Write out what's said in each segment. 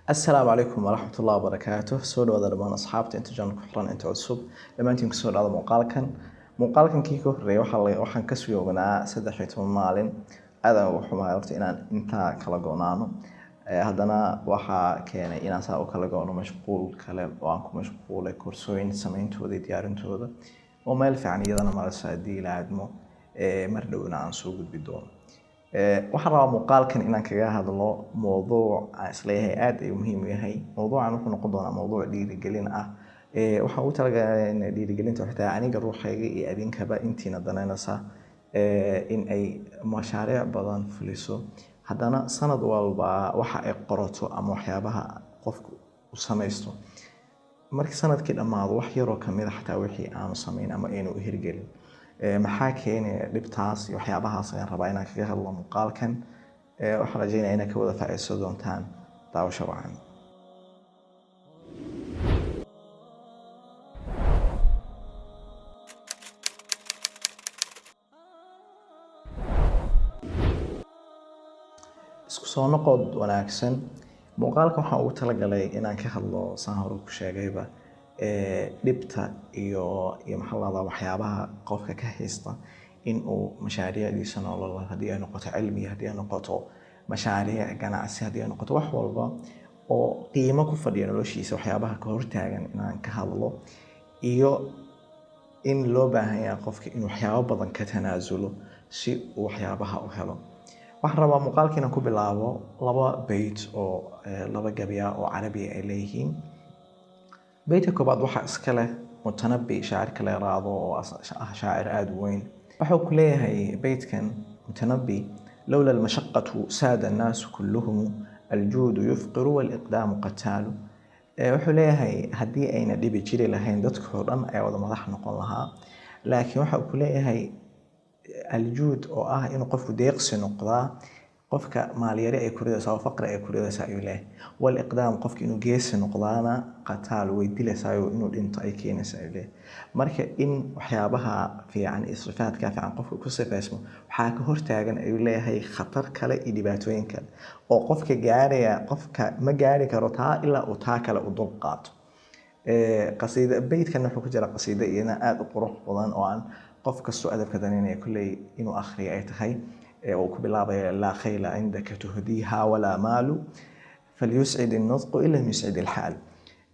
السلام عليكم ورحمة الله وبركاته. سو dhawaada dhamaan asxaabta inta jaan ku xiran inta cusub dhamaantiin ku soo dhawaada muuqaalkan kii ka horeeyay waxaan ka soo ognaa 13 maalin aad aan u xumahay horta inaan inta kala goonaano haddana waxa keenay inaan saa u kala goono mashquul kale oo aan ku mashquulay koorsooyin sameeyntooda diyaarintooda oo meel fiican iyadana marashaadii laadmo mar dhowna aan soo gudbi doono waxaan rabaa muuqaalkan inaan kaga hadlo mowduuc aan isleeyahay aad ay muhiim u yahay mowduucan wuxuu noqon doonaa mowduuc dhiirigelin ah waxaan u talagalay in dhiirigelinta xitaa aniga ruuxayga iyo adinkaba intiina danaynaysa in ay mashaariic badan fuliso haddana sanad walba waxa ay qorato ama waxyaabaha qofku u samaysto markii sanadkii dhamaado wax yar oo kamid ah xitaa wixii aanu samayn ama aynu u hirgelin maxaa keenay dhibtaas iyo waxyaabahaas ayaan rabaa inaan kaga hadlo muuqaalkan waxaan rajaynayaa inaad ka wada faa'iideysan doontaan daawasho wacan isku soo noqod wanaagsan muuqaalka waxaan ugu talagalay inaan ka hadlo saan hore ku sheegayba dhibta iyo maxallada waxyaabaha qofka ka haysta in uu mashaariicdiisa nolol hadii ay noqoto cilmi hadii ay noqoto mashaariic ganacsi hadii ay noqoto wax walba oo qiimo ku fadhiyo noloshiisa waxyaabaha ka hortaagan inaan ka hadlo iyo in loo baahan yahay qofka inuu waxyaabo badan ka tanaasulo si uu waxyaabaha u helo waxaan rabaa muuqaalkiina ku bilaabo laba bayt oo laba gabiya oo carabi ay leeyihiin بيت كوباد وحى إسكاله متنبي شاعر كلا راضو شاعر آدوين وحو كليه هاي بيت كان متنبي لولا المشقة ساد الناس كلهم الجود يفقر والإقدام قتال وحو ليه هاي هدي أين دي بيجري لهين دتكورن أي وضع مضح نقول لها لكن وحو كليه هاي الجود أو إنه قفو ديقس نقضاه qofka maaliyari ay kuridaas oo faqri ay kuridaas ayuu leeyahay wal iqdaam qofka inuu geesi noqdaana qataal way dilaysaa inuu dhinto ay keenaysaa ayuu leeyahay marka in waxyaabaha fiican isfaadka fiican qofka ku sifeysmo waxa ka hortaagan ayuu leeyahay khatar kale iyo dhibaatooyin kale oo qofka gaaraya qofka ma gaari karo taa ilaa uu taa kale u dul qaato qasiida beydkan wuxuu ku jira qasiida iyana aad u qurux badan oo aan qofka soo adabka danaynayo kulay inuu akhriyo ay tahay وكبلاب لا خيل عندك تهديها ولا مال فليسعد النطق إلا يسعد الحال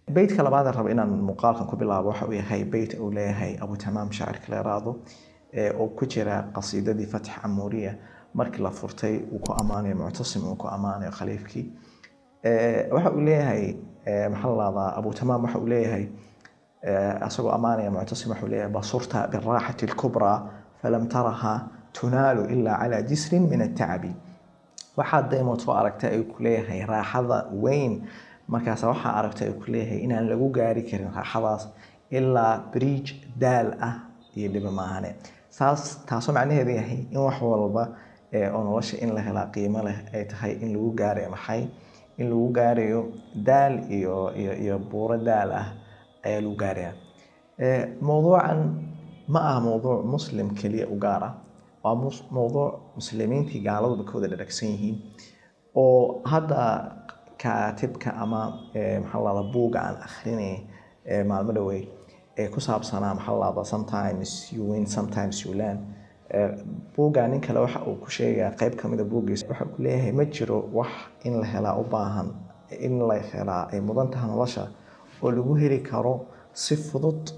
بيت كلا بعد ربنا مقالكم كبلاب وحوي هاي بيت أولي هاي أبو تمام شاعر كلا راضو وكجرا قصيدة دي فتح عمورية مرك لا فرتي وكو أماني معتصم وكو أماني خليفكي وحوي هاي محل هذا أبو تمام وحوي هاي أسوأ أماني معتصم وحوي بصرتها بالراحة الكبرى فلم ترها تنال إلا على جسر من التعب waxaad daymo soo aragtay ay ku leeyahay raaxada weyn markaas waxa aragtay ay ku leeyahay inaan lagu gaari karin raaxadaas ilaa bridge daal ah iyo dhib maahane taasoo macnaheedu yahay in wax walba oo nolosha in la hela qiimo leh ay tahay in lagu gaaro maxay in lagu gaarayo daal iyo buuro daal ah ay lagu gaaraya mowduucan ma aha mowduuc muslim kaliya u gaar ah وموضوع مسلمين في قالوا بكودة دركسينهم وهذا كاتب كأما محل بوق عن آخرين مع المدوي كسب سنة محل sometimes you win sometimes you learn بوق عن إنك لو حق وكشيء قريب كمية بوق وح كلها متجرو وح إن لهلا أباهن إن لهلا مدنتها نلاشة ولجوهري كارو صفضت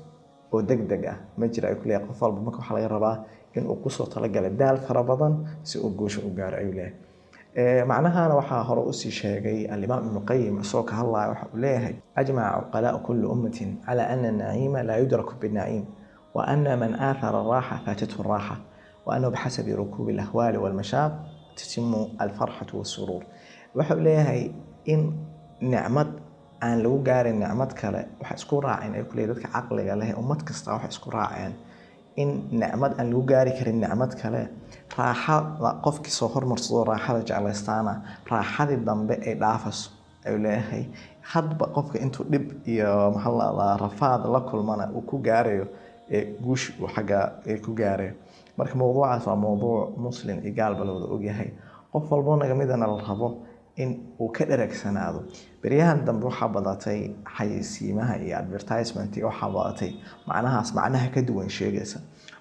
ودقدقة متجرا كلها قفل بمك وحلا يربا إن أقصى تلقى الدال فربضا سأقوش أقار عيله معناها أنا وحى هرؤسي شيء الإمام ابن القيم صوك الله وحوليه أجمع عقلاء كل أمة على أن النعيم لا يدرك بالنعيم وأن من آثر الراحة فاتته الراحة وأنه بحسب ركوب الأهوال والمشاق تتم الفرحة والسرور وحوليه إن نعمت aan lagu gaarin nicmad kale waxa isku raaceen ay kulay dadka aqliga leh ummad kasta waxa isku raaceen in nicmad aan lagu gaari karin nicmad kale raaxada qofkii soo hormarsado raaxada jeclaystaana raaxadii dambe ay dhaafas ay leeyahay hadba qofka intuu dib iyo maxallada rafaad la kulmana uu ku gaarayo guush uu xaga ay ku gaarayo marka mowduucaas waa mowduuc muslim igaal balowda og yahay qof walba naga midana la rabo in uu ka dharagsanaado. Beryahan dambe waxaa badatay xayeysiimaha iyo advertisement waxaa badatay macnaha ka duwan sheegaysa,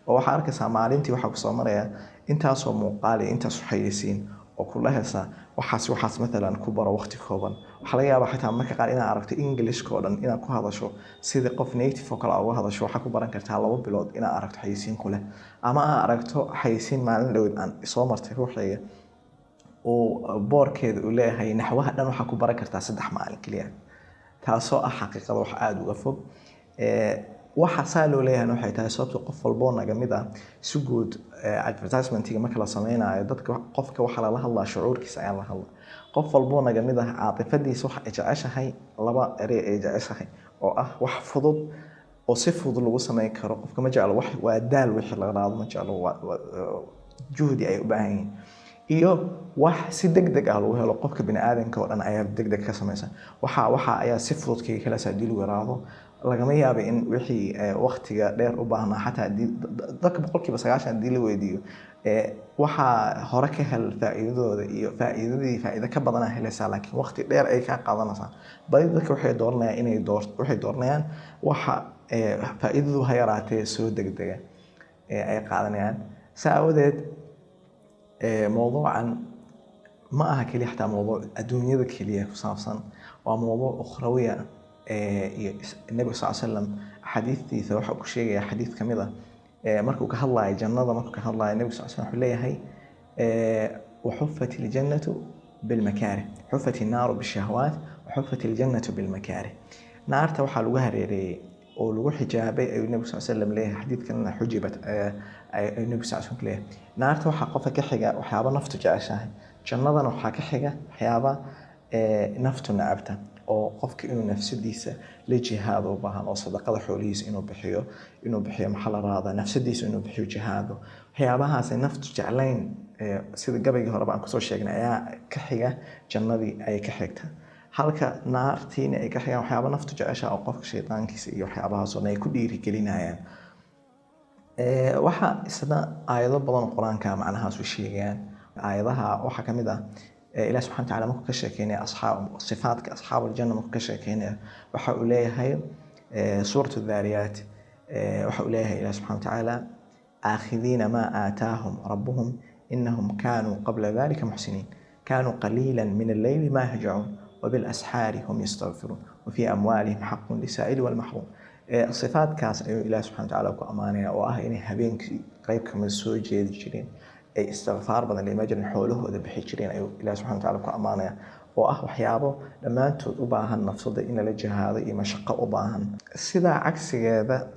oo waxaa arkaysaa maalintii waxaa kusoo maraya intaasoo muuqaal iyo intaas xayeysiin oo kula hesa waxaas matalan ku baro waqti kooban. Waxaa laga yaabaa xitaa marka qaar inaad aragto Englishka oo dhan inaad ku hadasho sidii qof native oo kale uga hadasho. Waxaa ku baran kartaa 2 bilood inaad aragto xayeysiin ku leh, ama aad aragto xayeysiin maalin dhoweed aan soo martay ruuxayga oo boorkeeda uu leeyahay naxwaha dhan waxaa ku baran kartaa 3 maalin kaliya, taasoo ah xaqiiqada wax aad uga fog. waxa saa loo leeyahay waxay tahay sababta qof walbo naga mid ah si guud advertisement-iga marka la sameeynayo dadka qofka waxa la hadlaa shucuurkiisa ayaa la hadlaa. qof walbo naga mid ah caatifadiisa waxa ay jeceshahay 2 eray ay jeceshahay oo ah wax fudud oo si fudud lagu sameyn karo. qofka ma jeclo wax waa daal wixii laga raado, ma jeclo juhdi ay u baahan yihiin, iyo wax si degdeg ah lagu helo. qofka bini'aadamka oo dhan ayaa degdeg ka samaysan waxa ayaa si fudud kaga kala saadil weeraado. lagama yaabo in wixii waqtiga dheer u baahnaa xataa dadka 90% hadii la weydiiyo waxa hore ka hel faa'iidadooda iyo faa'iido ka badan helaysaa, laakiin waqti dheer ay ka qaadanaysaa. badi dadka waxay dooranayaan waxa faa'iidadu ha yaraatee soo degdega ay qaadanayaan. saawadeed mowduucan ma aha kaliya xataa mowduuc adduunyada kaliya ku saabsan, waa mowduuc ukhrawiya. النبي صلى الله عليه وسلم حديثي ثوحة كشيء حديث كمذا مركو كهالله جنة مركو كهالله النبي صلى الله عليه وسلم حليه هي وحفت الجنة بالمكاره، حفت النار بالشهوات وحفت الجنة بالمكاره. نار توحى الوهري أو الوح حجابي النبي صلى الله عليه وسلم ليه حديث كان حجبت النبي صلى الله عليه وسلم ليه نار توحى قفة كحجة وحيابة نفط جاشة جنة وحى كحجة حيابة نفط نعبته. oo qofka inuu nafsadiisa la jihaado u baahan oo sadaqada xoolihiisa inuu bixiyo maxaa la raada nafsadiisa inuu bixiyo jihaado. waxyaabahaas ay naftu jeclayn sida gabayga hore baan kusoo sheegnay ayaa ka xiga jannadii ay ka xigta, halka naartiina ay ka xigaan waxyaaba naftu jecesha oo qofka shaytaankiisa iyo waxyaabahaas oo ay ku dhiirigelinayaan. waxa isna aayado badan quraanka macnahaas u sheegayaan. aayadaha waxa kamid ah إله سبحانه وتعالى ممكن كشكيني أصحاب صفات أصحاب الجنة ممكن كشكيني وحوليه هي سورة الذاريات وحوليه إله سبحانه وتعالى آخذين ما آتاهم ربهم إنهم كانوا قبل ذلك محسنين كانوا قليلا من الليل ما يهجعون وبالأسحار هم يستغفرون وفي أموالهم حق للسائل والمحروم. الصفات كاس إله سبحانه وتعالى وأمانة وأهيني هبين قريبكم من السوء جيد جرين أي استغفار بدل اللي مجرى حوله وذا بحجرين أيوة إله سبحانه وتعالى كأمانة وحيابه لما أنتوا أباهن نفسه إن للجهاد مشقة أباهن سيدا عكس هذا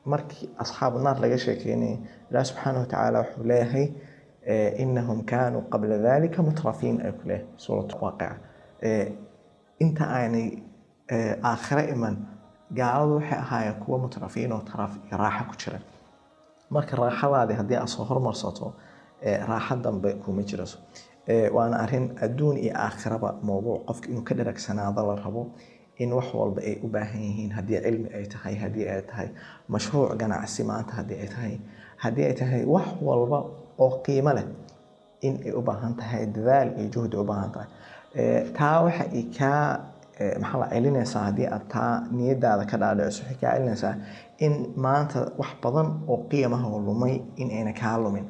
مركي أصحاب النار لقى شيكيني الله سبحانه وتعالى وحوليه إنهم كانوا قبل ذلك مترفين أكله سورة واقع. أنت يعني آخر إيمان قالوا هاي كوا مترفين وترف راحة كتير مركي الراحة هذه هدي أصهر مرصته راحة دنبه كوما جرسو. وانا أرهن أدون آخرة موضوع قفك إنو كدرك سنة ضل الربو إن وحوال بأي أباهيهين هدي علم أي تهي هدي أي تهي مشروع جنع السماعات هدي أي تهي وحوال بأ أو قيمة له إن أباهن تهي دذال جهد أباهن تهي تاوح إيكا محل علينا هدي أتا نيدا ذكر على سحكا علينا إن ما أنت وحبضن أو قيمة واللومي إن أنا كعلمين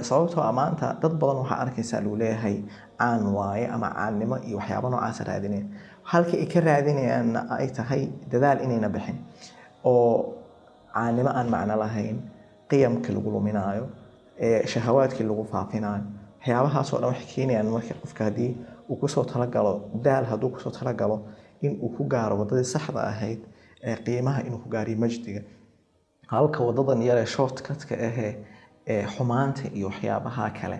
sababtoo amaanta dad badan waxa arkaysaa loo leeyahay aan waaye ama caanimo iyo waxyaabo noocaas raadineen halka ay ka raadinayaan ay tahay dadaal inayna bixin oo caanimo aan macna lahayn qiyamka lagu luminaayo shahawaadkii lagu faafinayo waxyaabahaas oo dhan wax keenayaan markii qofka hadii uu ku soo talagalo daal haduu ku soo talagalo in uu ku gaaro wadadii saxda ahayd qiimaha inuu ku gaariyo majdiga, halka wadadan yar ee shortcut-ka xumaanta iyo waxyaabaha kale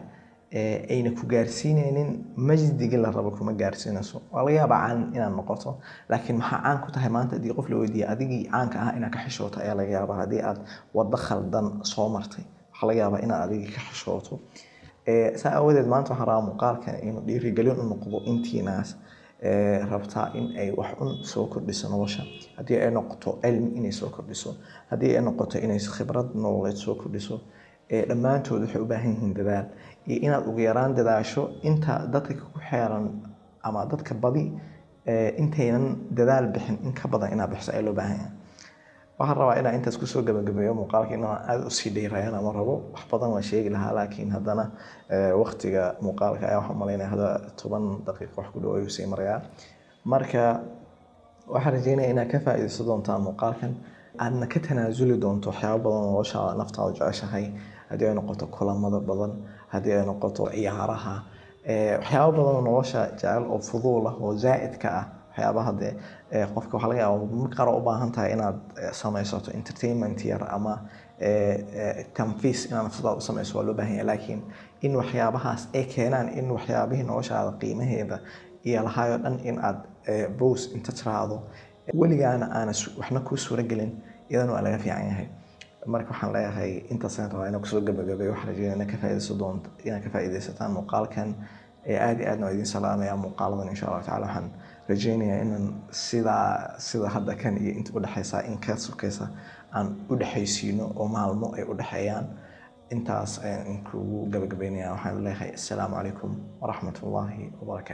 ayna ku gaarsiinaynin majdiga la rabo kuma gaarsiinayso. waa laga yaabaa caan inaad noqoto, laakiin maxaa caan ku tahay maanta haddii qof la weydiiyo adigii caanka ah inaad ka xishooto ayaa laga yaabaa. haddii aad waddo khaldan soo martay waxaa laga yaabaa inaad adigii ka xishooto. saa awadeed maanta waxaan rabaa muuqaalkan inuu dhiirigelin u noqdo intiinaas rabtaa in ay wax un soo kordhiso nolosha. haddii ay noqoto cilmi inay soo kordhiso, haddii ay noqoto inay khibrad nololeed soo kordhiso, dhammaantood waxay u baahan yihiin dadaal iyo inaad ugu yaraan dadaasho inta dadka ku xeeran ama dadka badi intaynan dadaal bixin in ka badan inaad bixiso ayaa loo baahan yahay. waxaan rabaa inaan intaas kusoo gabagabeeyo muuqaalka inaan aada usii dheerayaan ama rabo wax badan waan sheegi lahaa laakiin haddana waqtiga muuqaalka ayaa waxaan malaynaya hadda 10 daqiiqo wax ku dhow ayuu sii marayaa. marka waxaan rajeynayaa inaad ka faa'iidaysan doontaan muuqaalkan aadna ka tanaasuli doonto waxyaabo badan oo noloshaada naftaada jeceshahay haddii ay noqoto kulamada badan haddii ay noqoto ciyaaraha waxyaabo badan oo nolosha jecel oo fuduul ah oo zaa'idka ah waxyaabaha dee qofka waxaa laga yaabaa marka qaar u baahan tahay inaad samaysato entertainment yar ama tanfiis inaad nafsadaada u samayso waa loo baahan yahay laakiin in waxyaabahaas ay keenaan in waxyaabihii noloshaada qiimaheeda iyo lahaayoo dhan in aad boos inta tiraahdo weligaana aana waxna kuu suuragelin iyadana waa laga fiican yahay. marka waxaan leeyahay intaasaan rabaa inaan kusoo gabagabeeyo waxaan rajeynaya inaad ka faa'iidaysataan muuqaalkan aad iyo aadna waa idin salaamaya muuqaaladan insha Allah tacaala waxaan rajeynayaa inaan sida hadda kan iyo inta u dhaxaysa in ka sokaysa aan u dhaxaysiino oo maalmo ay u dhaxeeyaan intaas ayaan kugu gabagabeynaya waxaan leeyahay assalaamu calaykum waraxmatullaahi wabarakaatu.